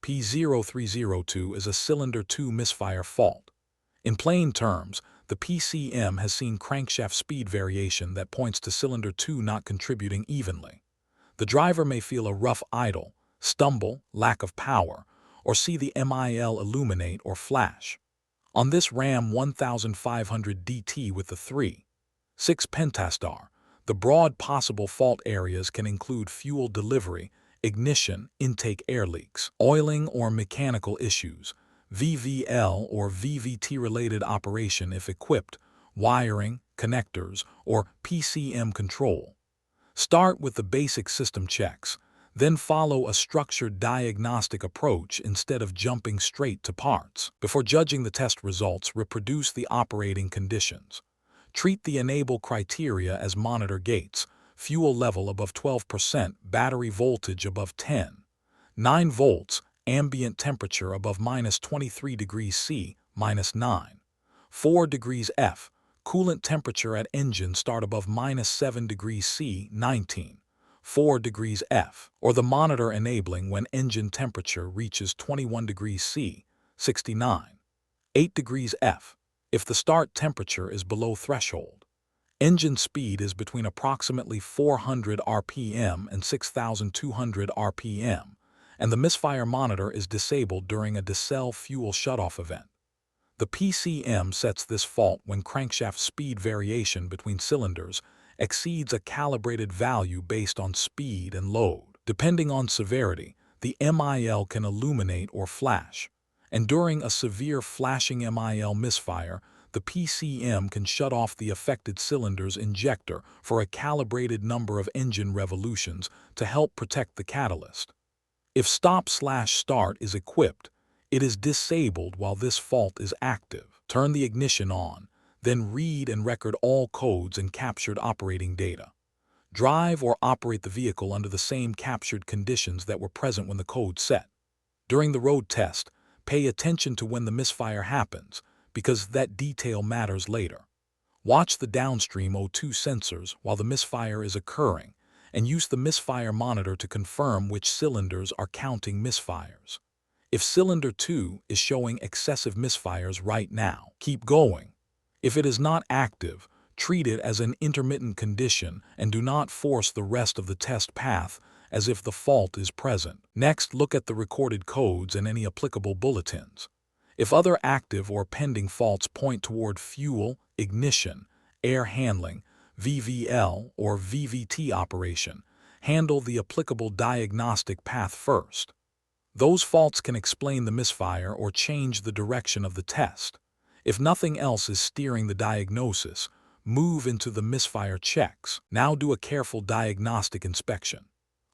P0302 is a cylinder 2 misfire fault. In plain terms, the PCM has seen crankshaft speed variation that points to cylinder 2 not contributing evenly. The driver may feel a rough idle, stumble, lack of power, or see the MIL illuminate or flash. On this Ram 1500 DT with the 3.6 Pentastar, the broad possible fault areas can include fuel delivery, ignition, intake air leaks, oiling or mechanical issues, VVL or VVT-related operation if equipped, wiring, connectors, or PCM control. Start with the basic system checks, then follow a structured diagnostic approach instead of jumping straight to parts. Before judging the test results, reproduce the operating conditions. Treat the enable criteria as monitor gates: fuel level above 12%, battery voltage above 9 volts, ambient temperature above -23 degrees C, -9, 4 degrees F, coolant temperature at engine start above -7 degrees C, 19, 4 degrees F, or the monitor enabling when engine temperature reaches 21 degrees C, 69, 8 degrees F, if the start temperature is below threshold. Engine speed is between approximately 400 RPM and 6,200 RPM, and the misfire monitor is disabled during a decel fuel shutoff event. The PCM sets this fault when crankshaft speed variation between cylinders exceeds a calibrated value based on speed and load. Depending on severity, the MIL can illuminate or flash, and during a severe flashing MIL misfire, the PCM can shut off the affected cylinder's injector for a calibrated number of engine revolutions to help protect the catalyst. If stop/start is equipped, it is disabled while this fault is active. Turn the ignition on, then read and record all codes and captured operating data. Drive or operate the vehicle under the same captured conditions that were present when the code set. During the road test, pay attention to when the misfire happens, because that detail matters later. Watch the downstream O2 sensors while the misfire is occurring, and use the misfire monitor to confirm which cylinders are counting misfires. If cylinder 2 is showing excessive misfires right now, keep going. If it is not active, treat it as an intermittent condition and do not force the rest of the test path as if the fault is present. Next, look at the recorded codes and any applicable bulletins. If other active or pending faults point toward fuel, ignition, air handling, VVL or VVT operation, handle the applicable diagnostic path first. Those faults can explain the misfire or change the direction of the test. If nothing else is steering the diagnosis, move into the misfire checks. Now do a careful diagnostic inspection.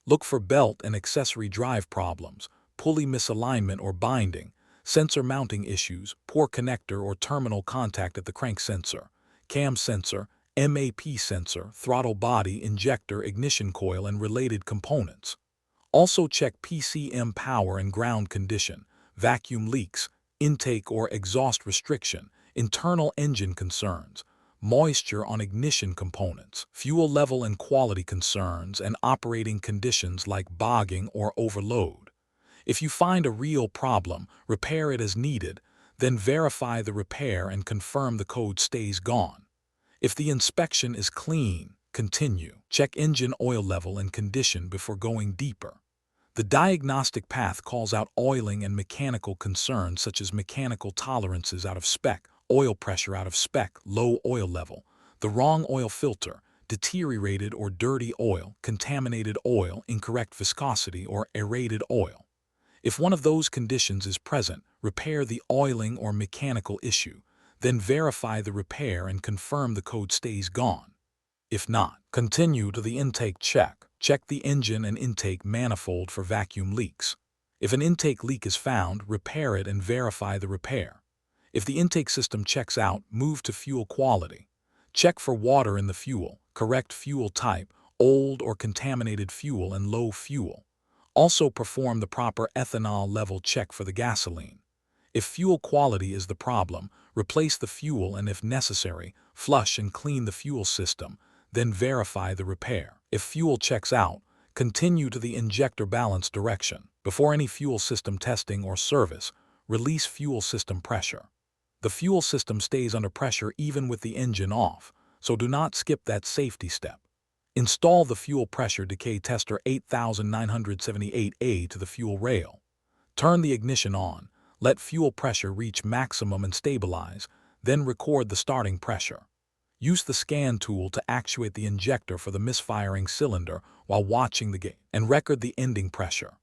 Look for belt and accessory drive problems, pulley misalignment or binding, sensor mounting issues, poor connector or terminal contact at the crank sensor, cam sensor, MAP sensor, throttle body, injector, ignition coil, and related components. Also check PCM power and ground condition, vacuum leaks, intake or exhaust restriction, internal engine concerns, moisture on ignition components, fuel level and quality concerns, and operating conditions like bogging or overload. If you find a real problem, repair it as needed, then verify the repair and confirm the code stays gone. If the inspection is clean, continue. Check engine oil level and condition before going deeper. The diagnostic path calls out oiling and mechanical concerns such as mechanical tolerances out of spec, oil pressure out of spec, low oil level, the wrong oil filter, deteriorated or dirty oil, contaminated oil, incorrect viscosity, or aerated oil. If one of those conditions is present, repair the oiling or mechanical issue, then verify the repair and confirm the code stays gone. If not, continue to the intake check. Check the engine and intake manifold for vacuum leaks. If an intake leak is found, repair it and verify the repair. If the intake system checks out, move to fuel quality. Check for water in the fuel, correct fuel type, old or contaminated fuel, and low fuel. Also perform the proper ethanol level check for the gasoline. If fuel quality is the problem, replace the fuel and, if necessary, flush and clean the fuel system, then verify the repair. If fuel checks out, continue to the injector balance direction. Before any fuel system testing or service, release fuel system pressure. The fuel system stays under pressure even with the engine off, so do not skip that safety step. Install the fuel pressure decay tester 8978A to the fuel rail. Turn the ignition on, let fuel pressure reach maximum and stabilize, then record the starting pressure. Use the scan tool to actuate the injector for the misfiring cylinder while watching the gauge and record the ending pressure.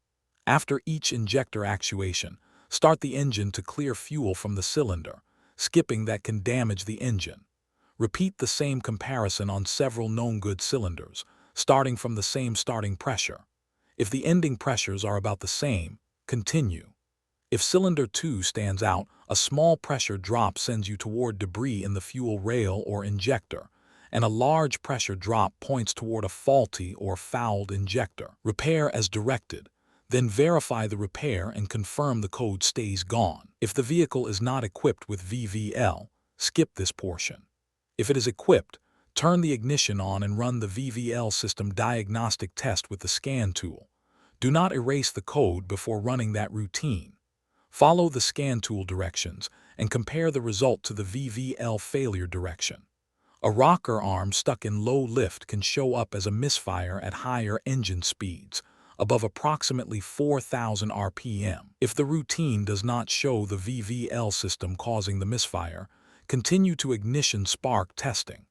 After each injector actuation, start the engine to clear fuel from the cylinder, skipping that can damage the engine. Repeat the same comparison on several known good cylinders, starting from the same starting pressure. If the ending pressures are about the same, continue. If cylinder 2 stands out, a small pressure drop sends you toward debris in the fuel rail or injector, and a large pressure drop points toward a faulty or fouled injector. Repair as directed. Then verify the repair and confirm the code stays gone. If the vehicle is not equipped with VVL, skip this portion. If it is equipped, turn the ignition on and run the VVL system diagnostic test with the scan tool. Do not erase the code before running that routine. Follow the scan tool directions and compare the result to the VVL failure direction. A rocker arm stuck in low lift can show up as a misfire at higher engine speeds, above approximately 4,000 RPM. If the routine does not show the VVL system causing the misfire, continue to ignition spark testing.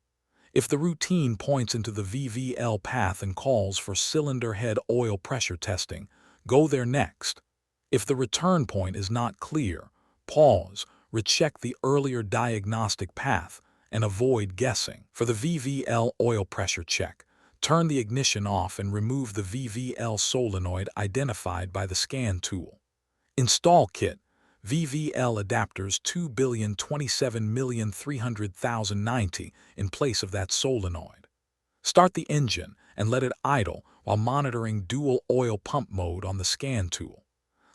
If the routine points into the VVL path and calls for cylinder head oil pressure testing, go there next. If the return point is not clear, pause, recheck the earlier diagnostic path, and avoid guessing. For the VVL oil pressure check, turn the ignition off and remove the VVL solenoid identified by the scan tool. Install kit, VVL adapters 2,027,300,090 in place of that solenoid. Start the engine and let it idle while monitoring dual oil pump mode on the scan tool.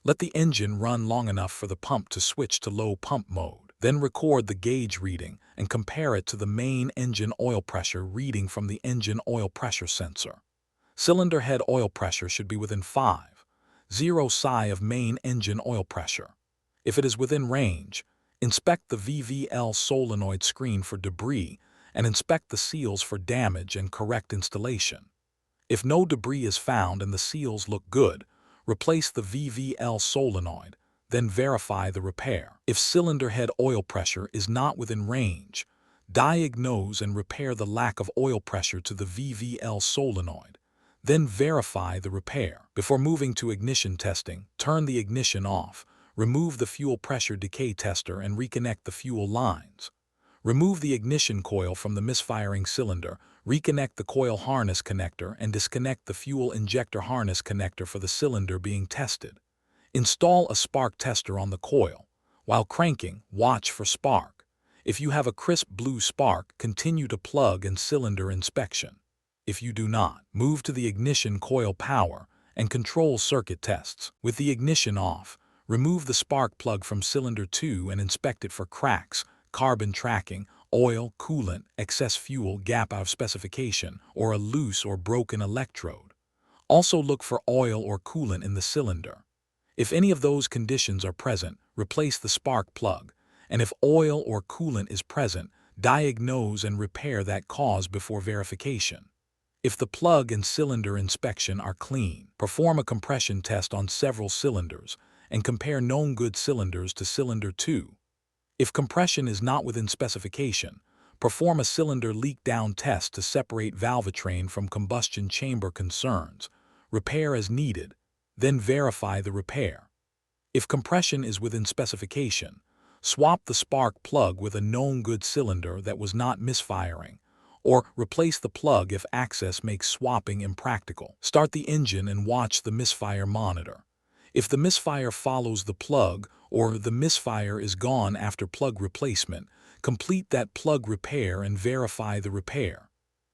Let the engine run long enough for the pump to switch to low pump mode. Then record the gauge reading and compare it to the main engine oil pressure reading from the engine oil pressure sensor. Cylinder head oil pressure should be within 5.0 psi of main engine oil pressure. If it is within range, inspect the VVL solenoid screen for debris and inspect the seals for damage and correct installation. If no debris is found and the seals look good, replace the VVL solenoid, then verify the repair. If cylinder head oil pressure is not within range, diagnose and repair the lack of oil pressure to the VVL solenoid, then verify the repair. Before moving to ignition testing, turn the ignition off, remove the fuel pressure decay tester and reconnect the fuel lines. Remove the ignition coil from the misfiring cylinder, reconnect the coil harness connector and disconnect the fuel injector harness connector for the cylinder being tested. Install a spark tester on the coil. While cranking, watch for spark. If you have a crisp blue spark, continue to plug and cylinder inspection. If you do not, move to the ignition coil power and control circuit tests. With the ignition off, remove the spark plug from cylinder 2 and inspect it for cracks, carbon tracking, oil, coolant, excess fuel, gap out of specification, or a loose or broken electrode. Also look for oil or coolant in the cylinder. If any of those conditions are present, replace the spark plug, and if oil or coolant is present, diagnose and repair that cause before verification. If the plug and cylinder inspection are clean, perform a compression test on several cylinders and compare known good cylinders to cylinder 2. If compression is not within specification, perform a cylinder leak down test to separate valvetrain from combustion chamber concerns. Repair as needed, then verify the repair. If compression is within specification, swap the spark plug with a known good cylinder that was not misfiring, or replace the plug if access makes swapping impractical. Start the engine and watch the misfire monitor. If the misfire follows the plug or the misfire is gone after plug replacement, complete that plug repair and verify the repair.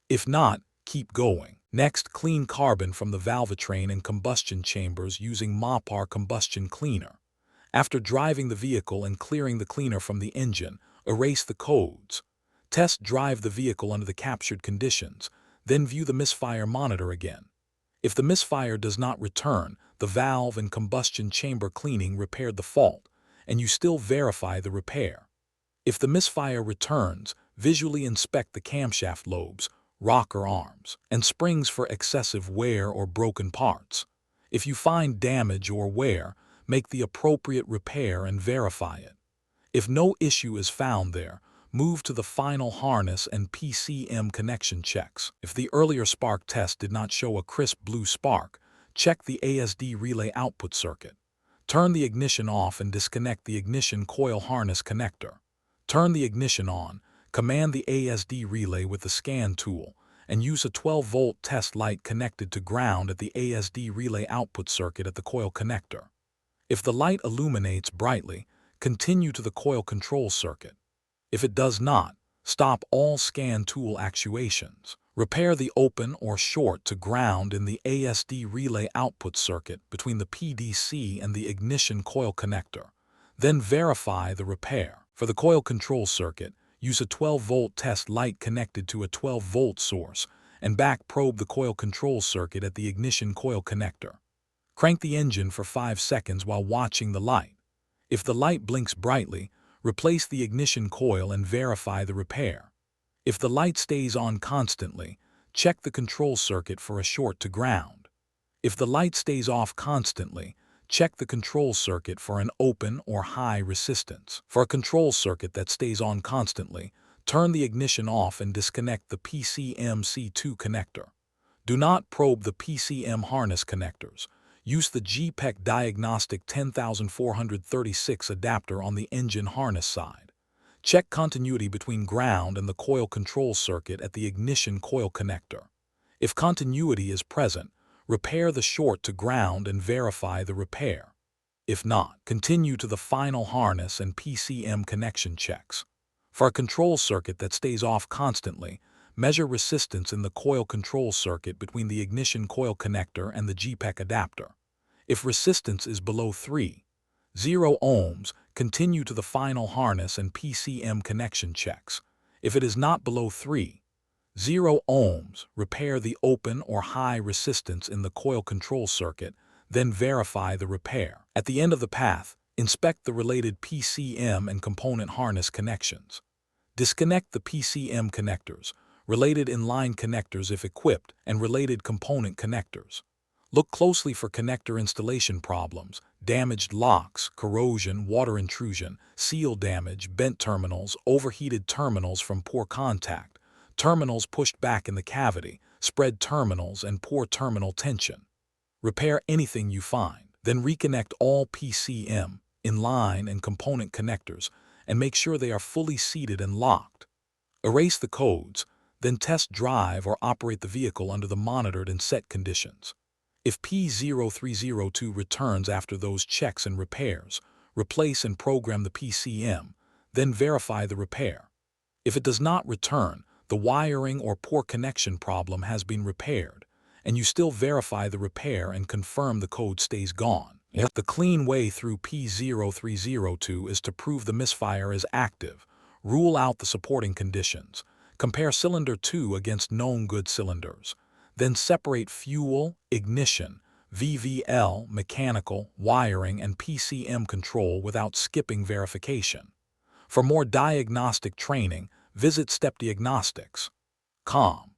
If not, keep going. Next, clean carbon from the valvetrain and combustion chambers using Mopar combustion cleaner. After driving the vehicle and clearing the cleaner from the engine, erase the codes. Test drive the vehicle under the captured conditions, then view the misfire monitor again. If the misfire does not return, the valve and combustion chamber cleaning repaired the fault, and you still verify the repair. If the misfire returns, visually inspect the camshaft lobes, rocker arms, and springs for excessive wear or broken parts. If you find damage or wear, make the appropriate repair and verify it. If no issue is found there, move to the final harness and PCM connection checks. If the earlier spark test did not show a crisp blue spark, check the ASD relay output circuit. Turn the ignition off and disconnect the ignition coil harness connector. Turn the ignition on, command the ASD relay with the scan tool, and use a 12-volt test light connected to ground at the ASD relay output circuit at the coil connector. If the light illuminates brightly, continue to the coil control circuit. If it does not, stop all scan tool actuations. Repair the open or short to ground in the ASD relay output circuit between the PDC and the ignition coil connector. Then verify the repair. For the coil control circuit, use a 12-volt test light connected to a 12-volt source and back probe the coil control circuit at the ignition coil connector. Crank the engine for 5 seconds while watching the light. If the light blinks brightly, replace the ignition coil and verify the repair. If the light stays on constantly, check the control circuit for a short to ground. If the light stays off constantly, check the control circuit for an open or high resistance. For a control circuit that stays on constantly, turn the ignition off and disconnect the PCM C2 connector. Do not probe the PCM harness connectors. Use the GPEC Diagnostic 10436 adapter on the engine harness side. Check continuity between ground and the coil control circuit at the ignition coil connector. If continuity is present, repair the short to ground and verify the repair. If not, continue to the final harness and PCM connection checks. For a control circuit that stays off constantly, measure resistance in the coil control circuit between the ignition coil connector and the GPEC adapter. If resistance is below 3.0 ohms, continue to the final harness and PCM connection checks. If it is not below 3.0 ohms, repair the open or high resistance in the coil control circuit, then verify the repair. At the end of the path, inspect the related PCM and component harness connections. Disconnect the PCM connectors, related inline connectors if equipped, and related component connectors. Look closely for connector installation problems, damaged locks, corrosion, water intrusion, seal damage, bent terminals, overheated terminals from poor contact, terminals pushed back in the cavity, spread terminals, and poor terminal tension. Repair anything you find, then reconnect all PCM, inline, and component connectors, and make sure they are fully seated and locked. Erase the codes, then test drive or operate the vehicle under the monitored and set conditions. If P0302 returns after those checks and repairs, replace and program the PCM, then verify the repair. If it does not return, the wiring or poor connection problem has been repaired, and you still verify the repair and confirm the code stays gone. The clean way through P0302 is to prove the misfire is active, rule out the supporting conditions, compare cylinder 2 against known good cylinders, then separate fuel, ignition, VVL, mechanical, wiring, and PCM control without skipping verification. For more diagnostic training, visit stepdiagnostics.com.